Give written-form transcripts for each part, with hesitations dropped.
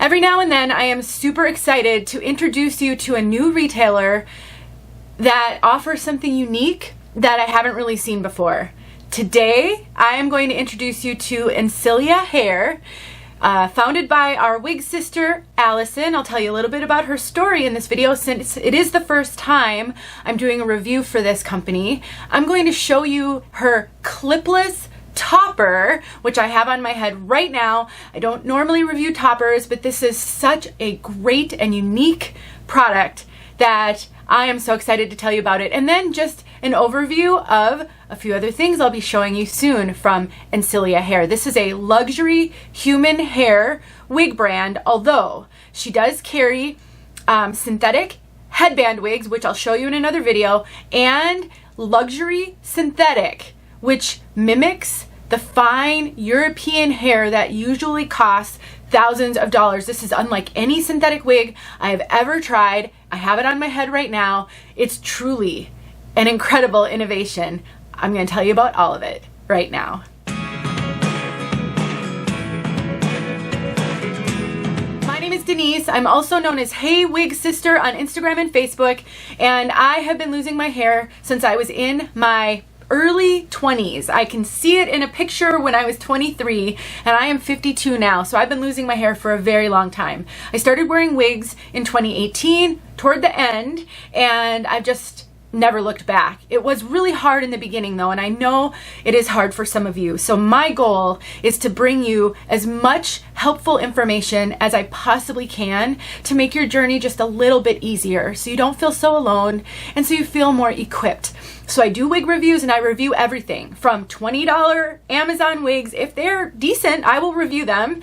Every now and then I am super excited to introduce you to a new retailer that offers something unique that I haven't really seen before. Today I am going to introduce you to Encelia Hair, founded by our wig sister Allison. I'll tell you a little bit about her story in this video since it is the first time I'm doing a review for this company. I'm going to show you her clipless topper, which I have on my head right now. I don't normally review toppers, but this is such a great and unique product that I am so excited to tell you about it. And then just an overview of a few other things I'll be showing you soon from Encelia Hair. This is a luxury human hair wig brand, although she does carry synthetic headband wigs, which I'll show you in another video, and luxury synthetic, which mimics the fine European hair that usually costs thousands of dollars. This is unlike any synthetic wig I have ever tried. I have it on my head right now. It's truly an incredible innovation. I'm going to tell you about all of it right now. My name is Denise. I'm also known as Hey Wig Sister on Instagram and Facebook, and I have been losing my hair since I was in my early 20s. I can see it in a picture when I was 23, and I am 52 now, so I've been losing my hair for a very long time. I started wearing wigs in 2018 toward the end, and I've just never looked back. It was really hard in the beginning though, and I know it is hard for some of you. So my goal is to bring you as much helpful information as I possibly can to make your journey just a little bit easier so you don't feel so alone and so you feel more equipped. So I do wig reviews, and I review everything from $20 Amazon wigs. If they're decent, I will review them,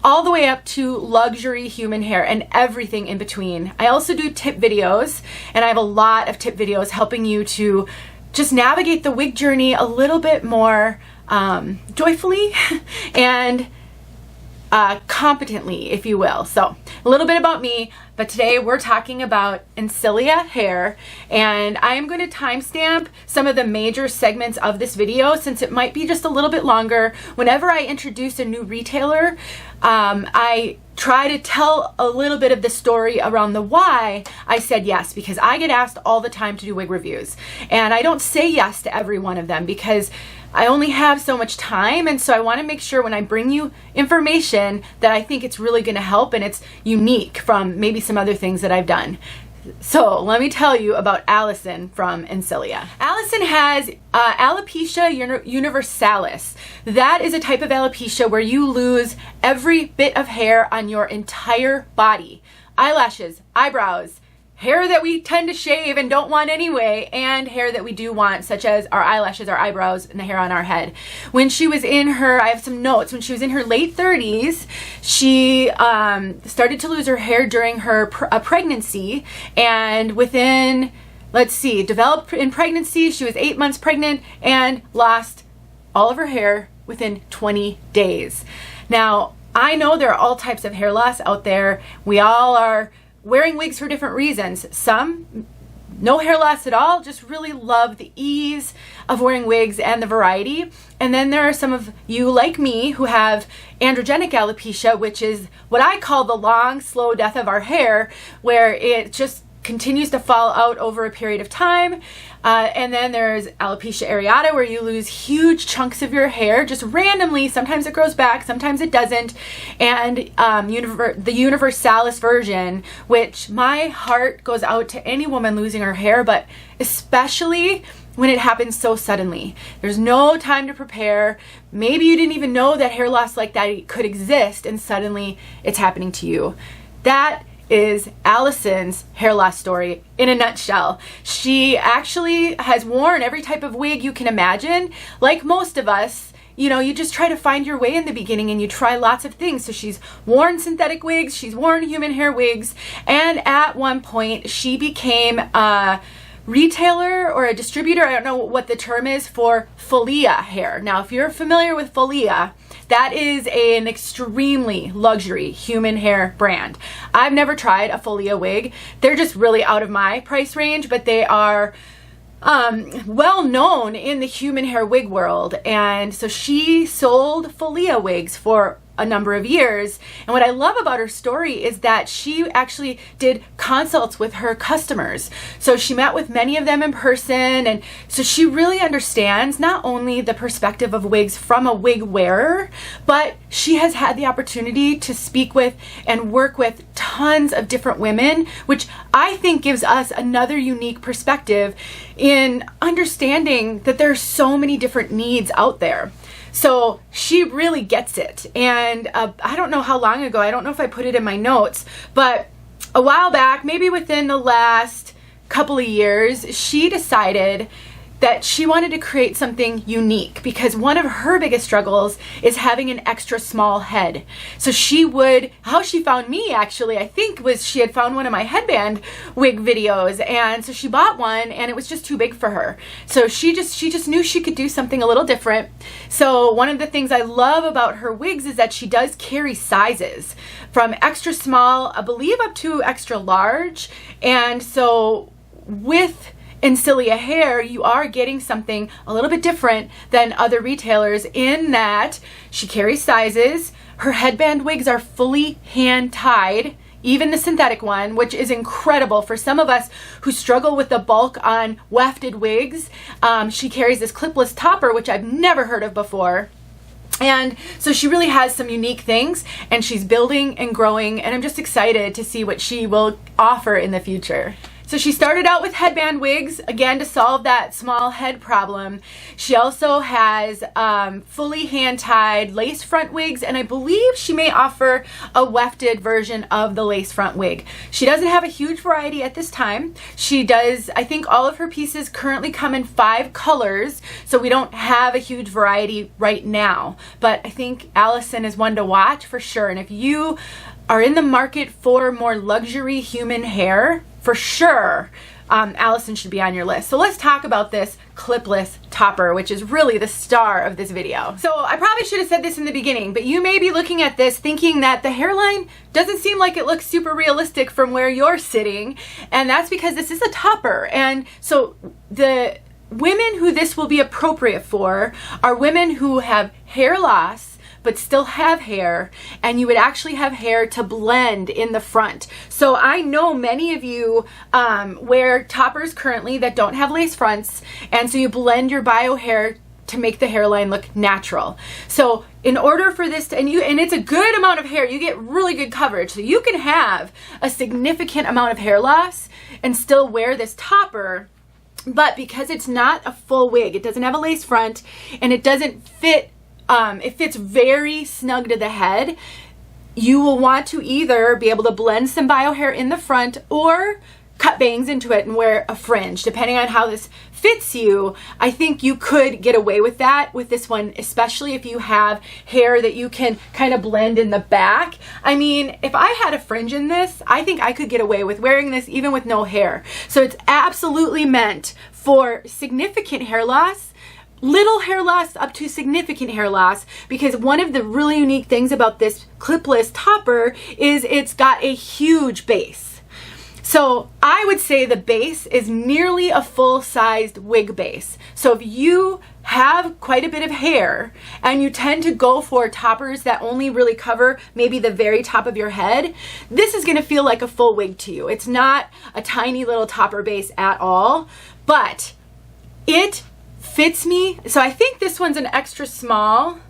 all the way up to luxury human hair and everything in between. I also do tip videos, and I have a lot of tip videos helping you to just navigate the wig journey a little bit more joyfully and competently, if you will. So a little bit about me, but today we're talking about Encelia Hair, and I am going to timestamp some of the major segments of this video since it might be just a little bit longer. Whenever I introduce a new retailer, I try to tell a little bit of the story around the why I said yes, because I get asked all the time to do wig reviews, and I don't say yes to every one of them because I only have so much time, and so I want to make sure when I bring you information that I think it's really going to help and it's unique from maybe some other things that I've done. So let me tell you about Allison from Encelia. Allison has alopecia universalis. That is a type of alopecia where you lose every bit of hair on your entire body. Eyelashes, eyebrows, hair that we tend to shave and don't want anyway, and hair that we do want, such as our eyelashes, our eyebrows, and the hair on our head. When she was in her, I have some notes, when she was in her late 30s, she started to lose her hair during her pregnancy, and within, developed in pregnancy, she was 8 months pregnant and lost all of her hair within 20 days. Now, I know there are all types of hair loss out there. We all are wearing wigs for different reasons. Some, no hair loss at all, just really love the ease of wearing wigs and the variety. And then there are some of you like me who have androgenic alopecia, which is what I call the long, slow death of our hair, where it just continues to fall out over a period of time. And then there's alopecia areata, where you lose huge chunks of your hair just randomly. Sometimes it grows back, sometimes it doesn't. And the universalis version, which my heart goes out to any woman losing her hair, but especially when it happens so suddenly. There's no time to prepare. Maybe you didn't even know that hair loss like that could exist, and suddenly it's happening to you. That is Allison's hair loss story in a nutshell. She actually has worn every type of wig you can imagine. Like most of us, you know, you just try to find your way in the beginning and you try lots of things. So she's worn synthetic wigs, she's worn human hair wigs, and at one point she became a retailer or a distributor, I don't know what the term is, for 𝘭𝘭𝘴 hair. Now, if you're familiar with 𝘭𝘭𝘴, that is an extremely luxury human hair brand. I've never tried a 𝘭𝘭𝘴 wig. They're just really out of my price range, but they are well known in the human hair wig world. And so she sold 𝘭𝘭𝘴 wigs for a number of years. And what I love about her story is that she actually did consults with her customers. So she met with many of them in person, and so she really understands not only the perspective of wigs from a wig wearer, but she has had the opportunity to speak with and work with tons of different women, which I think gives us another unique perspective in understanding that there are so many different needs out there. So she really gets it. And I don't know how long ago, I don't know if I put it in my notes, but a while back, maybe within the last couple of years, she decided that she wanted to create something unique, because one of her biggest struggles is having an extra small head. So how she found me actually, I think, was she had found one of my headband wig videos, and so she bought one and it was just too big for her. So she just knew she could do something a little different. So one of the things I love about her wigs is that she does carry sizes from extra small, I believe, up to extra large. And so with Encelia Hair, you are getting something a little bit different than other retailers in that she carries sizes. Her headband wigs are fully hand tied, even the synthetic one, which is incredible for some of us who struggle with the bulk on wefted wigs. She carries this clipless topper, which I've never heard of before. And so she really has some unique things, and she's building and growing, and I'm just excited to see what she will offer in the future. So she started out with headband wigs, again, to solve that small head problem. She also has fully hand-tied lace front wigs, and I believe she may offer a wefted version of the lace front wig. She doesn't have a huge variety at this time. She does, I think all of her pieces currently come in 5 colors, so we don't have a huge variety right now. But I think Allison is one to watch for sure. And if you are in the market for more luxury human hair, for sure, Allison should be on your list. So let's talk about this clipless topper, which is really the star of this video. So I probably should have said this in the beginning, but you may be looking at this thinking that the hairline doesn't seem like it looks super realistic from where you're sitting, and that's because this is a topper. And so the women who this will be appropriate for are women who have hair loss but still have hair, and you would actually have hair to blend in the front. So I know many of you wear toppers currently that don't have lace fronts, and so you blend your bio hair to make the hairline look natural. So in order for this to, and it's a good amount of hair, you get really good coverage. So you can have a significant amount of hair loss and still wear this topper. But because it's not a full wig, it doesn't have a lace front, and it doesn't fit, it fits very snug to the head, you will want to either be able to blend some bio hair in the front or cut bangs into it and wear a fringe. Depending on how this fits you, I think you could get away with that with this one, especially if you have hair that you can kind of blend in the back. I mean, if I had a fringe in this, I think I could get away with wearing this even with no hair. So it's absolutely meant for significant hair loss, little hair loss up to significant hair loss, because one of the really unique things about this clipless topper is it's got a huge base. So I would say the base is nearly a full-sized wig base. So if you have quite a bit of hair and you tend to go for toppers that only really cover maybe the very top of your head, this is going to feel like a full wig to you. It's not a tiny little topper base at all, but it fits me. So I think this one's an extra small.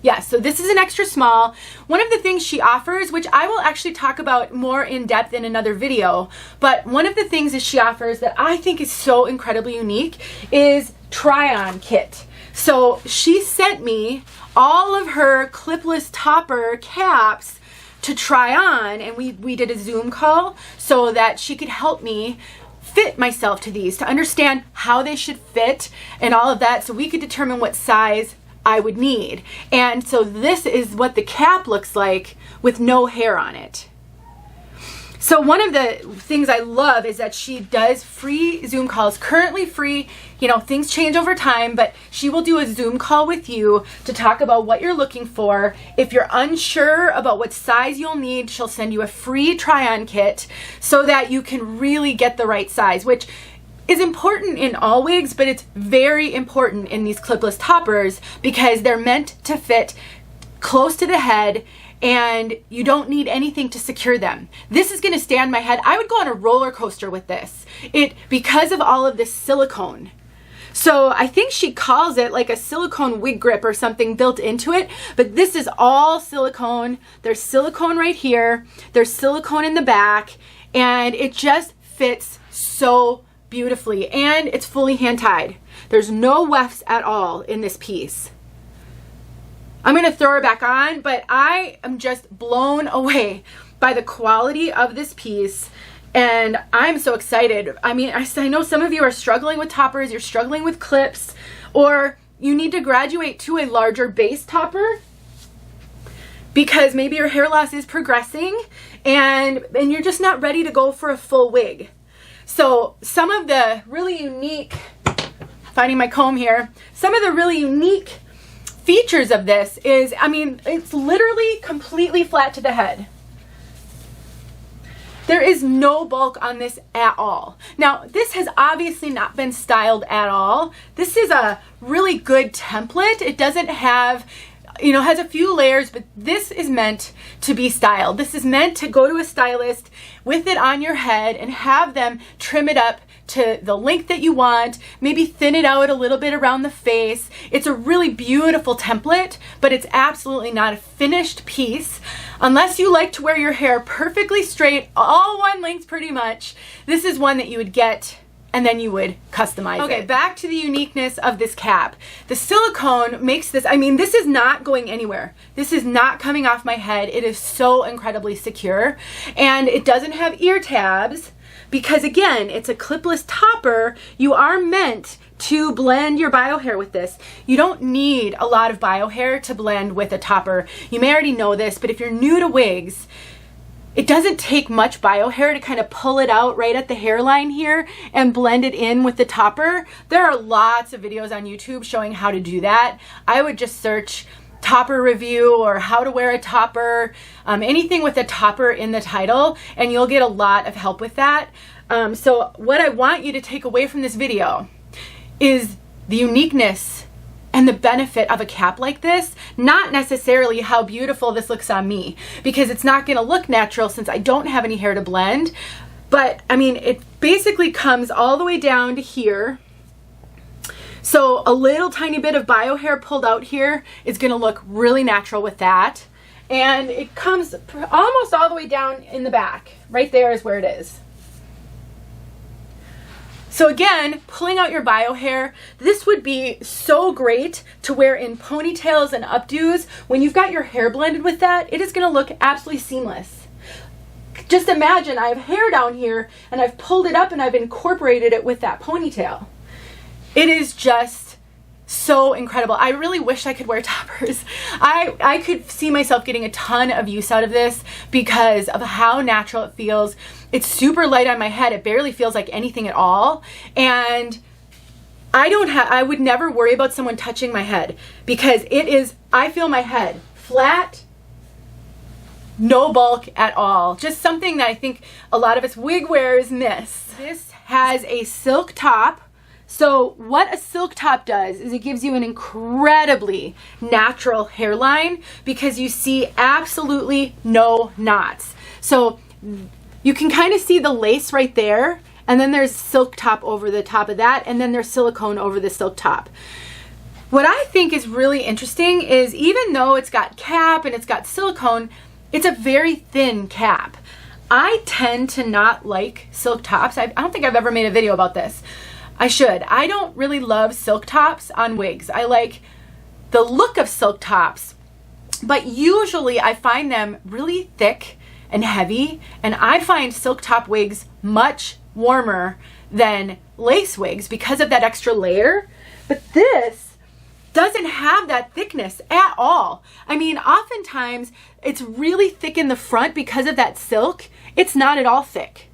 Yeah, so this is an extra small. One of the things she offers, which I will actually talk about more in depth in another video, but one of the things that she offers that I think is so incredibly unique is try-on kit. So she sent me all of her clipless topper caps to try on, and we did a Zoom call so that she could help me fit myself to these, to understand how they should fit and all of that, so we could determine what size I would need. And so this is what the cap looks like with no hair on it. So one of the things I love is that she does free Zoom calls, currently free. You know, things change over time, but she will do a Zoom call with you to talk about what you're looking for. If you're unsure about what size you'll need, she'll send you a free try-on kit so that you can really get the right size, which is important in all wigs, but it's very important in these clipless toppers because they're meant to fit close to the head, and you don't need anything to secure them. This is going to stay on my head. I would go on a roller coaster with this, because of all of this silicone. So I think she calls it like a silicone wig grip or something built into it, but this is all silicone. There's silicone right here, there's silicone in the back, and it just fits so beautifully, and it's fully hand tied. There's no wefts at all in this piece. I'm going to throw her back on, but I am just blown away by the quality of this piece, and I'm so excited. I mean, I know some of you are struggling with toppers, you're struggling with clips, or you need to graduate to a larger base topper because maybe your hair loss is progressing and you're just not ready to go for a full wig. So some of the really unique, finding my comb here, some of the really unique features of this is, I mean, it's literally completely flat to the head. There is no bulk on this at all. Now, this has obviously not been styled at all. This is a really good template. It doesn't have, has a few layers, but this is meant to be styled. This is meant to go to a stylist with it on your head and have them trim it up to the length that you want, maybe thin it out a little bit around the face. It's a really beautiful template, but it's absolutely not a finished piece. Unless you like to wear your hair perfectly straight, all one length pretty much, this is one that you would get and then you would customize it. Okay, back to the uniqueness of this cap. The silicone makes this, I mean, this is not going anywhere. This is not coming off my head. It is so incredibly secure, and it doesn't have ear tabs because, again, it's a clipless topper. You are meant to blend your bio hair with this. You don't need a lot of bio hair to blend with a topper. You may already know this, but if you're new to wigs, it doesn't take much bio hair to kind of pull it out right at the hairline here and blend it in with the topper. There are lots of videos on YouTube showing how to do that. I would just search topper review or how to wear a topper, anything with a topper in the title, and you'll get a lot of help with that. So what I want you to take away from this video is the uniqueness and the benefit of a cap like this, not necessarily how beautiful this looks on me, because it's not going to look natural since I don't have any hair to blend. But I mean, it basically comes all the way down to here. So a little tiny bit of bio hair pulled out here is going to look really natural with that. And it comes almost all the way down in the back. Right there is where it is. So again, pulling out your bio hair, this would be so great to wear in ponytails and updos. When you've got your hair blended with that, it is going to look absolutely seamless. Just imagine I have hair down here and I've pulled it up and I've incorporated it with that ponytail. It is just so incredible. I really wish I could wear toppers. I could see myself getting a ton of use out of this because of how natural it feels. It's super light on my head. It barely feels like anything at all. And I would never worry about someone touching my head because I feel my head flat, no bulk at all. Just something that I think a lot of us wig wearers miss. This has a silk top. So what a silk top does is it gives you an incredibly natural hairline because you see absolutely no knots. So you can kind of see the lace right there, and then there's silk top over the top of that, and then there's silicone over the silk top. What I think is really interesting is even though it's got cap and it's got silicone, it's a very thin cap. I tend to not like silk tops. I don't think I've ever made a video about this. I should. I don't really love silk tops on wigs. I like the look of silk tops, but usually I find them really thick and heavy, and I find silk top wigs much warmer than lace wigs because of that extra layer. But this doesn't have that thickness at all. I mean, oftentimes it's really thick in the front because of that silk. It's not at all thick.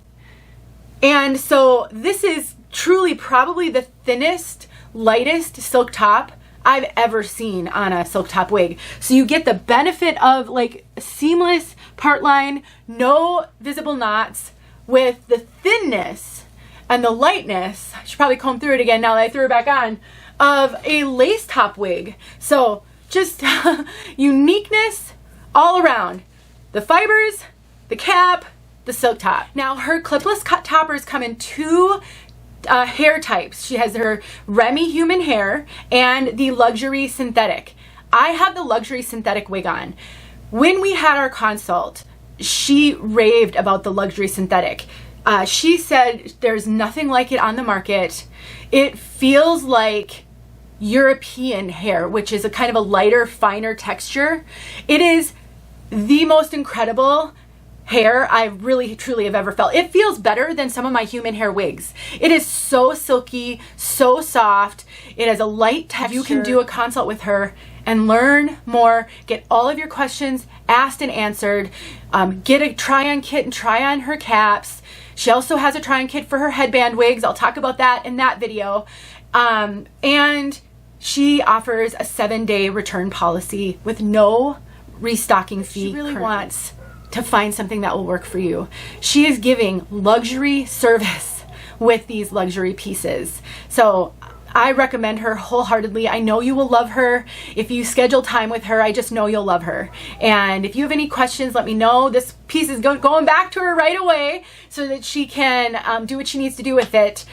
And so this is truly probably the thinnest, lightest silk top I've ever seen on a silk top wig. So you get the benefit of like seamless part line, no visible knots, with the thinness and the lightness, I should probably comb through it again now that I threw it back on, of a lace top wig. So just uniqueness all around. The fibers, the cap, the silk top. Now her clipless toppers come in two hair types. She has her Remy Human Hair and the luxury synthetic. I have the luxury synthetic wig on. When we had our consult, she raved about the luxury synthetic. She said there's nothing like it on the market. It feels like European hair, which is a kind of a lighter, finer texture. It is the most incredible hair I really truly have ever felt. It feels better than some of my human hair wigs. It is so silky, so soft. It has a light texture. You can do a consult with her and learn more, get all of your questions asked and answered, get a try-on kit and try on her caps. She also has a try-on kit for her headband wigs. I'll talk about that in that video. And she offers a 7-day return policy with no restocking fee. She really wants to find something that will work for you. She is giving luxury service with these luxury pieces. So I recommend her wholeheartedly. I know you will love her. If you schedule time with her, I just know you'll love her. And if you have any questions, let me know. This piece is going back to her right away so that she can do what she needs to do with it.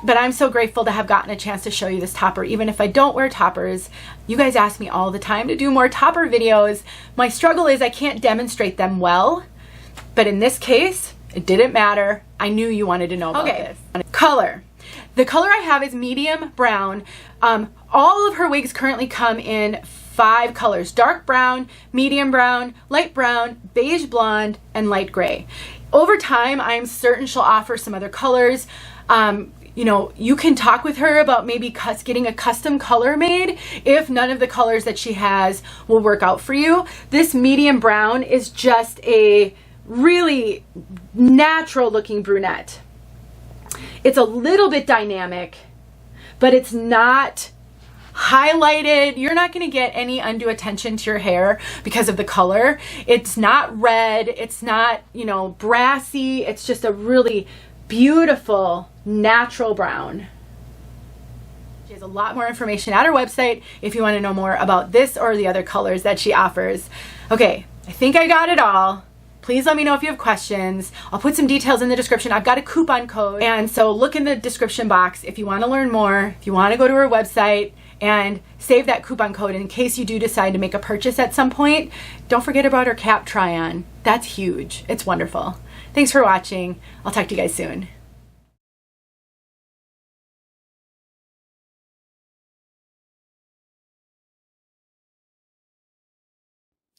But I'm so grateful to have gotten a chance to show you this topper, even if I don't wear toppers. You guys ask me all the time to do more topper videos. My struggle is I can't demonstrate them well, but in this case, it didn't matter. I knew you wanted to know about this. Color. The color I have is medium brown. All of her wigs currently come in 5 colors: dark brown, medium brown, light brown, beige blonde, and light gray. Over time, I'm certain she'll offer some other colors. You know, you can talk with her about maybe getting a custom color made if none of the colors that she has will work out for you. This medium brown is just a really natural looking brunette. It's a little bit dynamic, but it's not highlighted. You're not going to get any undue attention to your hair because of the color. It's not red. It's not, you know, brassy. It's just a really beautiful natural brown. She has a lot more information at her website if you want to know more about this or the other colors that she offers. Okay, I think I got it all. Please let me know if you have questions. I'll put some details in the description. I've got a coupon code, and so look in the description box if you want to learn more, if you want to go to her website and save that coupon code in case you do decide to make a purchase at some point. Don't forget about her cap try-on. That's huge. It's wonderful. Thanks for watching. I'll talk to you guys soon.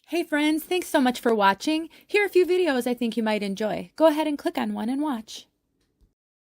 Hey friends, thanks so much for watching. Here are a few videos I think you might enjoy. Go ahead and click on one and watch.